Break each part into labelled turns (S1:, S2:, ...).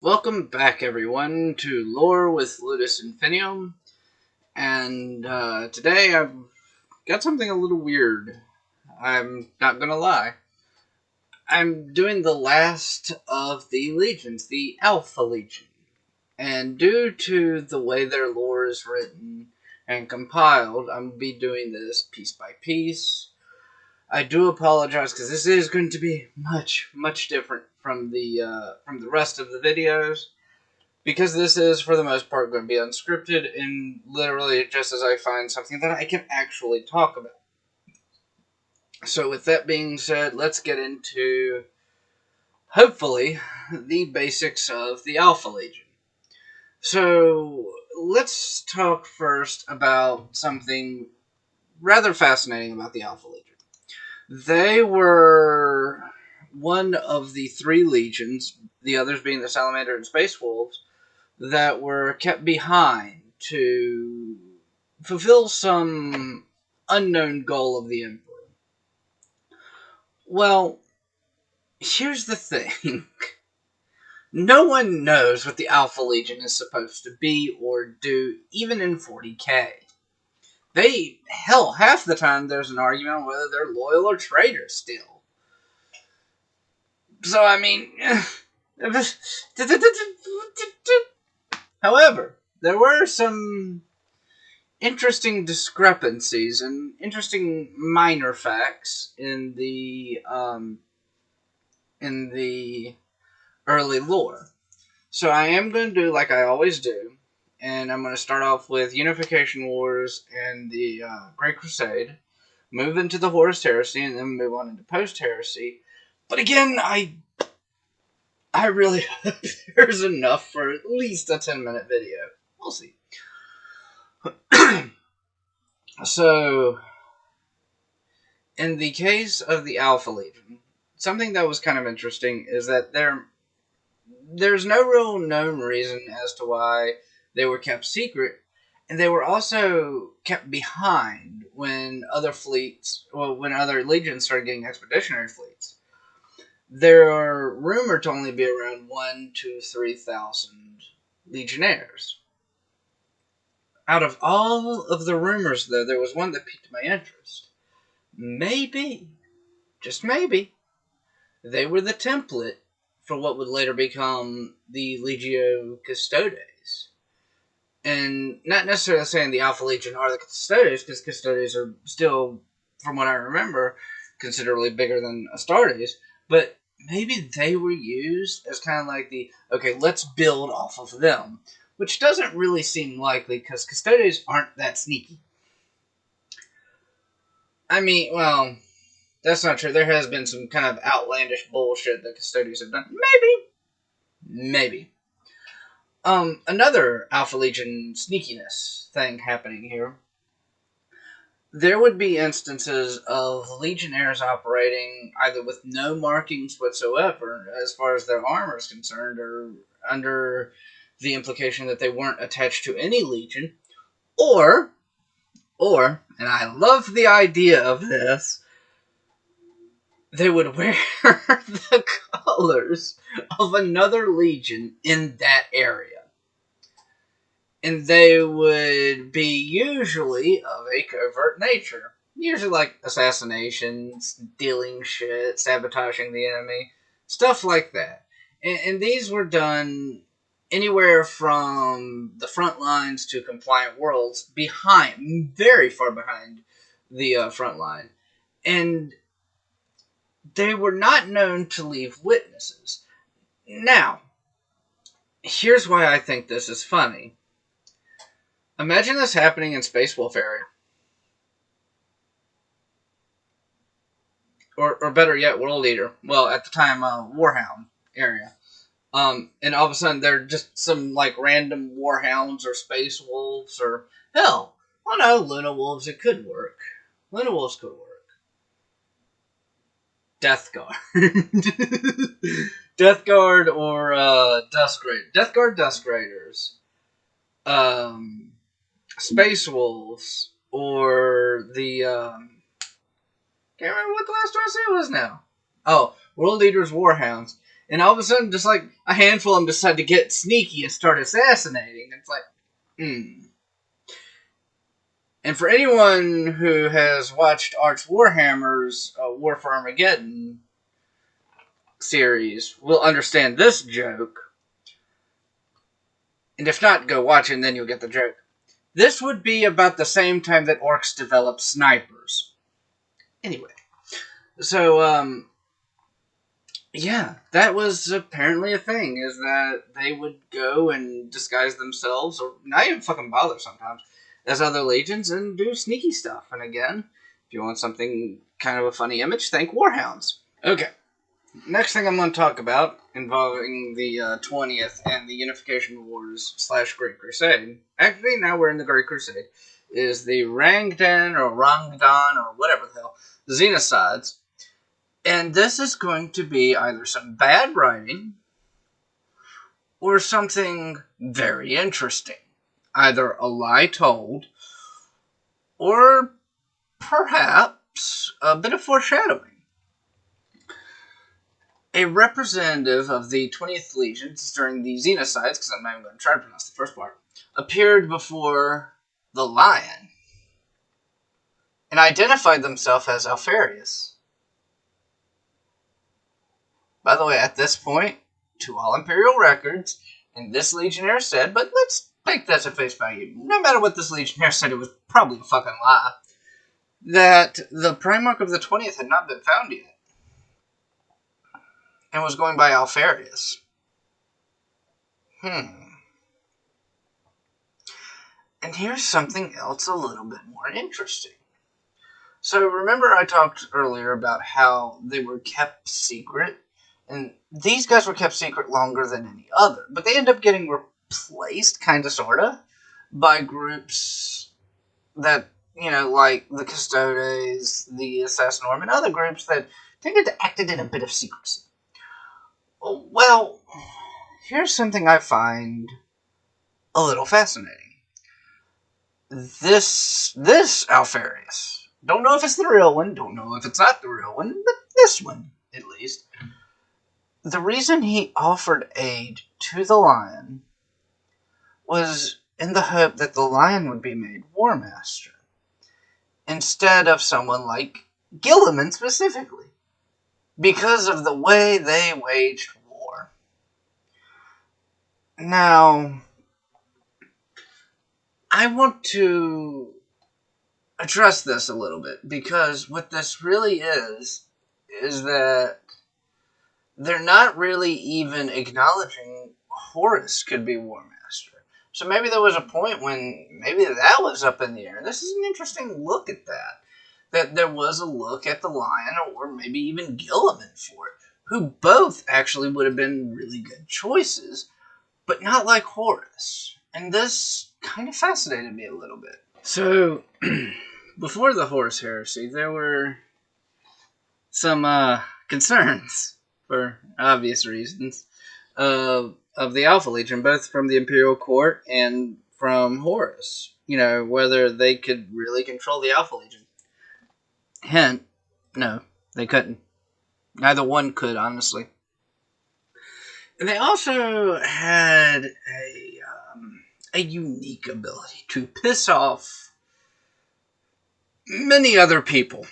S1: Welcome back, everyone, to Lore with Ludus Infinium. And today I've got something a little weird. I'm not gonna lie. I'm doing the last of the legions, the Alpha Legion. And due to the way their lore is written and compiled, I'm gonna be doing this piece by piece. I do apologize because this is going to be much different from the rest of the videos. Because this is, for the most part, going to be unscripted and literally just as I find something that I can actually talk about. So with that being said, let's get into, hopefully, the basics of the Alpha Legion. So let's talk first about something rather fascinating about the Alpha Legion. They were one of the three legions, the others being the Salamander and Space Wolves, that were kept behind to fulfill some unknown goal of the Emperor. Well, here's the thing. No one knows what the Alpha Legion is supposed to be or do, even in 40k. Half the time there's an argument on whether they're loyal or traitors still. So, I mean... However, there were some interesting discrepancies and interesting minor facts in the early lore. So I am going to do like I always do, and I'm going to start off with Unification Wars and the Great Crusade, move into the Horus Heresy, and then move on into Post Heresy. But again, I really hope there's enough for at least a 10-minute video. We'll see. So, in the case of the Alpha Legion, something that was kind of interesting is that there's no real known reason as to why they were kept secret, and they were also kept behind when other legions started getting expeditionary fleets. There are rumored to only be around 1 to 3,000 legionnaires. Out of all of the rumors, though, there was one that piqued my interest. Maybe, just maybe, they were the template for what would later become the Legio Custodes. And not necessarily saying the Alpha Legion are the Custodes, because Custodes are still, from what I remember, considerably bigger than Astartes, but maybe they were used as kind of like okay, let's build off of them, which doesn't really seem likely, because Custodes aren't that sneaky. I mean, well, that's not true. There has been some kind of outlandish bullshit that Custodes have done. Maybe. Another Alpha Legion sneakiness thing happening here. There would be instances of Legionnaires operating either with no markings whatsoever as far as their armor is concerned, or under the implication that they weren't attached to any Legion, or, and I love the idea of this, they would wear the colors of another legion in that area. And they would be usually of a covert nature. Usually like assassination, stealing shit, sabotaging the enemy, stuff like that. And these were done anywhere from the front lines to compliant worlds, very far behind the front line. And they were not known to leave witnesses. Now, here's why I think this is funny. Imagine this happening in Space Wolf area. Or better yet, World Eater. Well, at the time, Warhound area. And all of a sudden, they're just some, like, random Warhounds or Space Wolves or... Hell, I don't know, Luna Wolves, it could work. Luna Wolves could work. Death Guard. Death Guard or Dusk Raiders. Death Guard Dusk Raiders. Space Wolves. Or the... can't remember what the last one I said was now. Oh, World Eaters Warhounds. And all of a sudden, just like a handful of them decide to get sneaky and start assassinating. It's like, And for anyone who has watched Arch Warhammer's War for Armageddon series will understand this joke. And if not, go watch it and then you'll get the joke. This would be about the same time that orcs developed snipers. Anyway. So, yeah, that was apparently a thing, is that they would go and disguise themselves, or not even fucking bother sometimes, as other legions and do sneaky stuff. And again, if you want something kind of a funny image, think Warhounds. Okay. Next thing I'm going to talk about, involving the 20th and the Unification Wars / Great Crusade. Actually, now we're in the Great Crusade. Is the Rangdan or Rangdan or whatever the hell, the Xenocides. And this is going to be either some bad writing or something very interesting. Either a lie told or perhaps a bit of foreshadowing. A representative of the 20th Legions during the Xenocides, because I'm not even going to try to pronounce the first part, appeared before the Lion and identified themselves as Alfarius. By the way, at this point, to all Imperial records, and this Legionnaire said, but let's take that at face value, no matter what this Legionnaire said, it was probably a fucking lie, that the Primarch of the 20th had not been found yet, and was going by Alfarius. And here's something else a little bit more interesting. So remember I talked earlier about how they were kept secret? And these guys were kept secret longer than any other. But they end up getting replaced, kind of, sort of, by groups that, like the Custodes, the Assassinorum, and other groups that tended to act in a bit of secrecy. Well, here's something I find a little fascinating. This Alfarius, don't know if it's the real one, don't know if it's not the real one, but this one, at least. The reason he offered aid to the Lion was in the hope that the Lion would be made War Master, instead of someone like Gilliman specifically, because of the way they waged war. Now, I want to address this a little bit, because what this really is that they're not really even acknowledging Horus could be War Master. So maybe there was a point when maybe that was up in the air. This is an interesting look at that. That there was a look at the Lion, or maybe even Gilliman for it, who both actually would have been really good choices, but not like Horus. And this kind of fascinated me a little bit. So, before the Horus Heresy, there were some concerns, for obvious reasons, of the Alpha Legion, both from the Imperial Court and from Horus. Whether they could really control the Alpha Legion. Hint, no, they couldn't. Neither one could, honestly. And they also had a unique ability to piss off many other people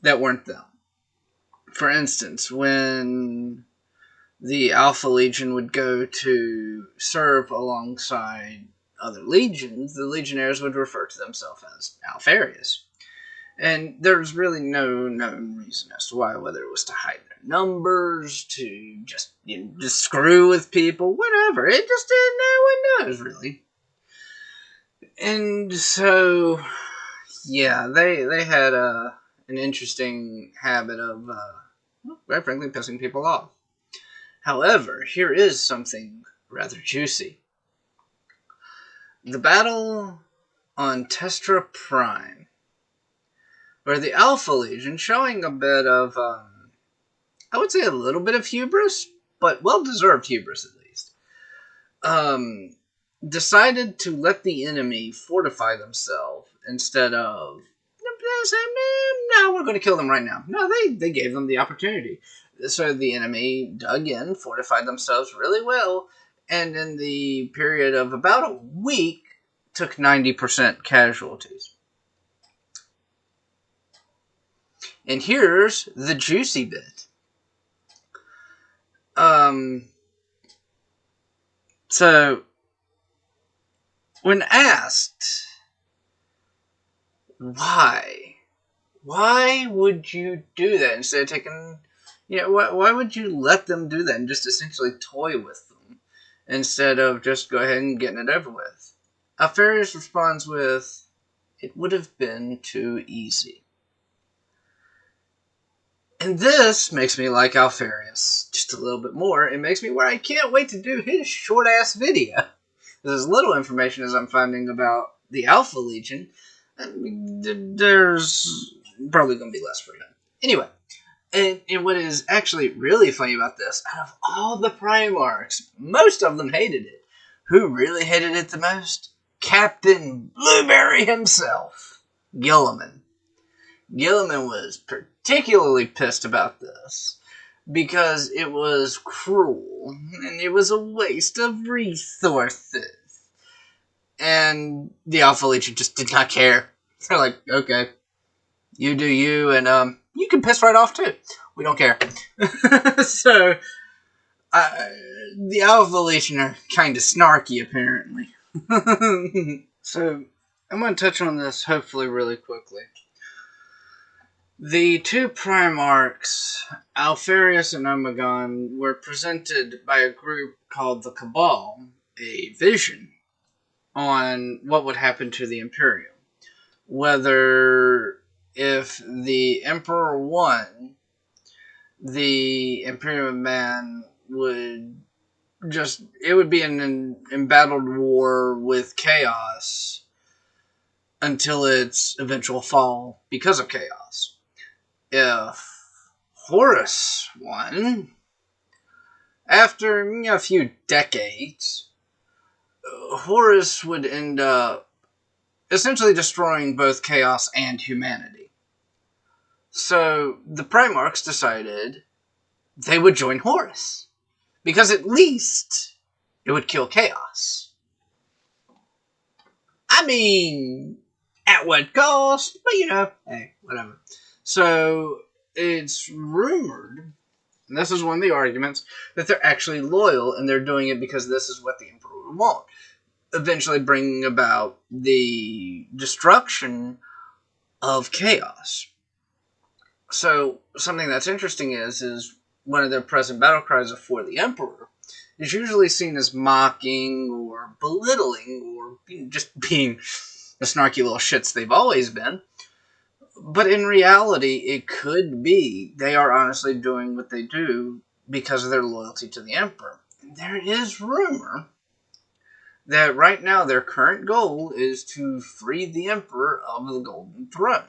S1: that weren't them. For instance, when the Alpha Legion would go to serve alongside other legions, the legionnaires would refer to themselves as Alfarius. And there's really no known reason as to why, whether it was to hide their numbers, to just screw with people, whatever. It just didn't, no one knows, really. And so, yeah, they had an interesting habit of, quite frankly, pissing people off. However, here is something rather juicy. The battle on Testra Prime, where the Alpha Legion, showing a bit of, I would say a little bit of hubris, but well-deserved hubris at least, decided to let the enemy fortify themselves instead of saying, no, we're going to kill them right now. No, they gave them the opportunity. So the enemy dug in, fortified themselves really well, and in the period of about a week, took 90% casualties. And here's the juicy bit. So, when asked, why would you do that instead of taking, why would you let them do that and just essentially toy with them instead of just go ahead and getting it over with? Alfarius responds with, it would have been too easy. And this makes me like Alfarius just a little bit more. It makes me where I can't wait to do his short-ass video. There's as little information as I'm finding about the Alpha Legion. There's probably going to be less for him. Anyway, and what is actually really funny about this, out of all the Primarchs, most of them hated it. Who really hated it the most? Captain Blueberry himself, Gilliman. Gilliman was particularly pissed about this because it was cruel and it was a waste of resources. And the Alpha Legion just did not care. They're like, okay, you do you, and you can piss right off too. We don't care. So, the Alpha Legion are kind of snarky, apparently. So, I'm going to touch on this hopefully really quickly. The two Primarchs, Alfarius and Omegon, were presented by a group called the Cabal, a vision on what would happen to the Imperium. Whether if the Emperor won, the Imperium of Man would it would be an embattled war with chaos until its eventual fall because of chaos. If Horus won, after a few decades, Horus would end up essentially destroying both chaos and humanity. So the Primarchs decided they would join Horus, because at least it would kill chaos. I mean, at what cost? But hey, whatever. So, it's rumored, and this is one of the arguments, that they're actually loyal and they're doing it because this is what the Emperor would want. Eventually bringing about the destruction of chaos. So, something that's interesting is one of their present battle cries for the Emperor is usually seen as mocking or belittling or just being the snarky little shits they've always been. But in reality, it could be they are honestly doing what they do because of their loyalty to the Emperor. There is rumor that right now their current goal is to free the Emperor of the Golden Throne.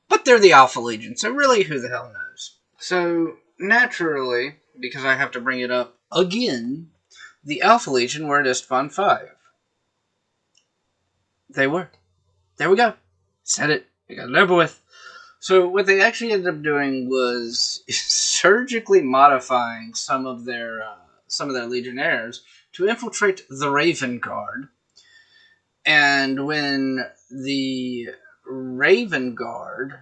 S1: But they're the Alpha Legion, so really who the hell knows? So, naturally, because I have to bring it up again, the Alpha Legion were at Isstvan 5. They were. There we go. Said it. I got it over with. So what they actually ended up doing was surgically modifying some of their legionnaires to infiltrate the Raven Guard. And when the Raven Guard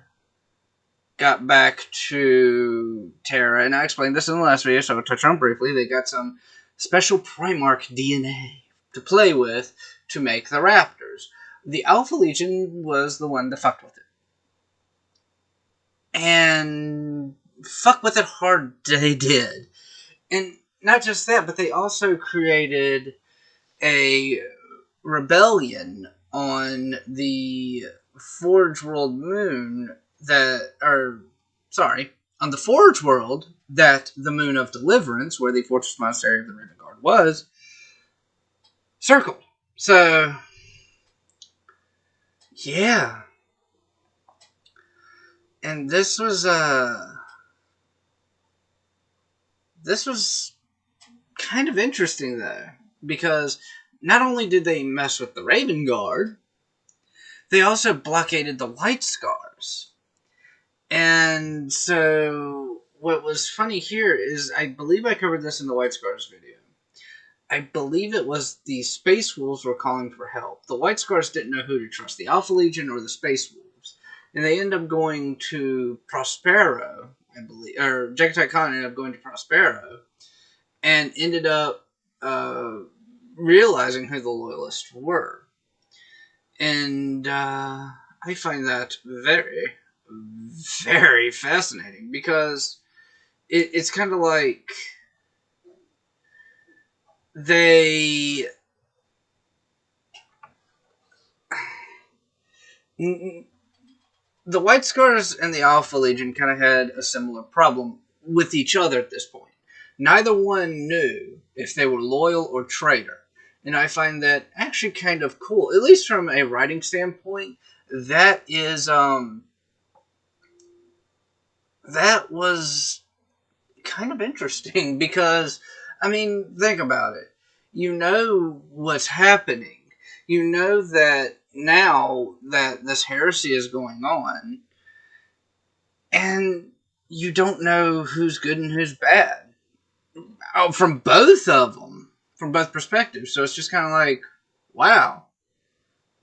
S1: got back to Terra, and I explained this in the last video, so I'll touch on briefly, they got some special Primarch DNA to play with to make the Raptors. The Alpha Legion was the one that fucked with it. And fuck with it hard they did. And not just that, but they also created a rebellion on the Forge World moon on the Forge World that the Moon of Deliverance, where the Fortress Monastery of the Raven Guard was, circled. So, yeah. And this was kind of interesting, though, because not only did they mess with the Raven Guard, they also blockaded the White Scars. And so, what was funny here is, I believe I covered this in the White Scars video. I believe it was the Space Wolves were calling for help. The White Scars didn't know who to trust, the Alpha Legion or the Space Wolves. And they end up going to Prospero, I believe, or Jagatai Khan ended up going to Prospero, and ended up realizing who the Loyalists were. And I find that very, very fascinating, because it's kind of like they... The White Scars and the Alpha Legion kind of had a similar problem with each other at this point. Neither one knew if they were loyal or traitor. And I find that actually kind of cool, at least from a writing standpoint. That was kind of interesting, because, I mean, think about it. You know what's happening. You know that now that this heresy is going on, and you don't know who's good and who's bad. Oh, from both of them, from both perspectives. So it's just kind of like, wow,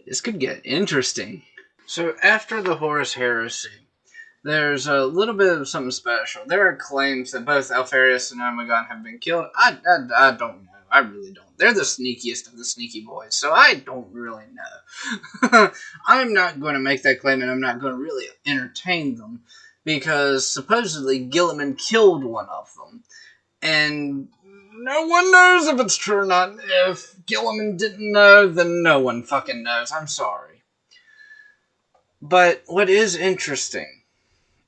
S1: this could get interesting. So after the Horus heresy, there's a little bit of something special. There are claims that both Alpharius and Omegon have been killed. I don't know. I really don't. They're the sneakiest of the sneaky boys, so I don't really know. I'm not going to make that claim, and I'm not going to really entertain them, because supposedly Gilliman killed one of them. And no one knows if it's true or not. If Gilliman didn't know, then no one fucking knows. I'm sorry. But what is interesting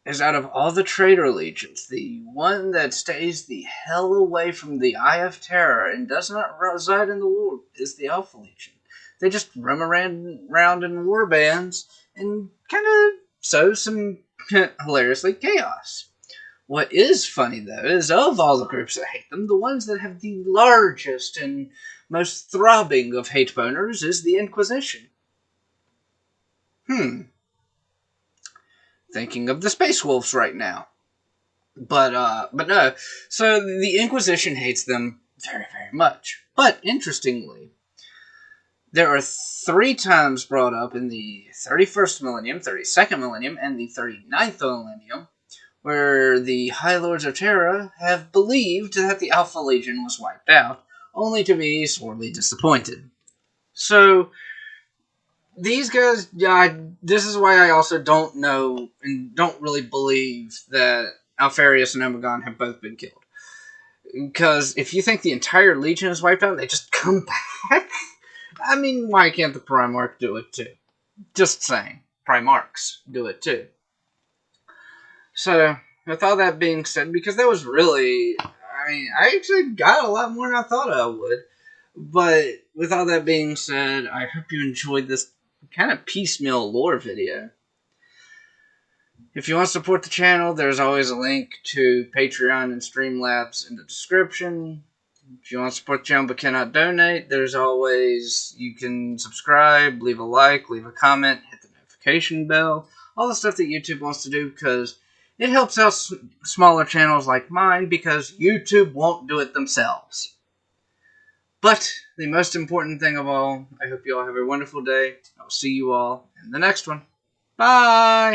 S1: is, out of all the traitor legions, the one that stays the hell away from the Eye of Terror and does not reside in the war is the Alpha Legion. They just roam around in war bands and kind of sow some, hilariously, chaos. What is funny, though, is of all the groups that hate them, the ones that have the largest and most throbbing of hate boners is the Inquisition. Thinking of the Space Wolves right now. But no. So the Inquisition hates them very, very much. But, interestingly, there are 3 times brought up in the 31st millennium, 32nd millennium, and the 39th millennium, where the High Lords of Terra have believed that the Alpha Legion was wiped out, only to be sorely disappointed. So, these guys, this is why I also don't know and don't really believe that Alpharius and Omegon have both been killed. Because if you think the entire Legion is wiped out and they just come back, I mean, why can't the Primarch do it too? Just saying. Primarchs do it too. So, with all that being said, because that was really, I actually got a lot more than I thought I would. But with all that being said, I hope you enjoyed this kind of piecemeal lore video. If you want to support the channel, there's always a link to Patreon and Streamlabs in the description. If you want to support the channel but cannot donate, there's always, you can subscribe, leave a like, leave a comment, hit the notification bell, all the stuff that YouTube wants to do, because it helps out smaller channels like mine, because YouTube won't do it themselves. But the most important thing of all, I hope you all have a wonderful day. I will see you all in the next one. Bye!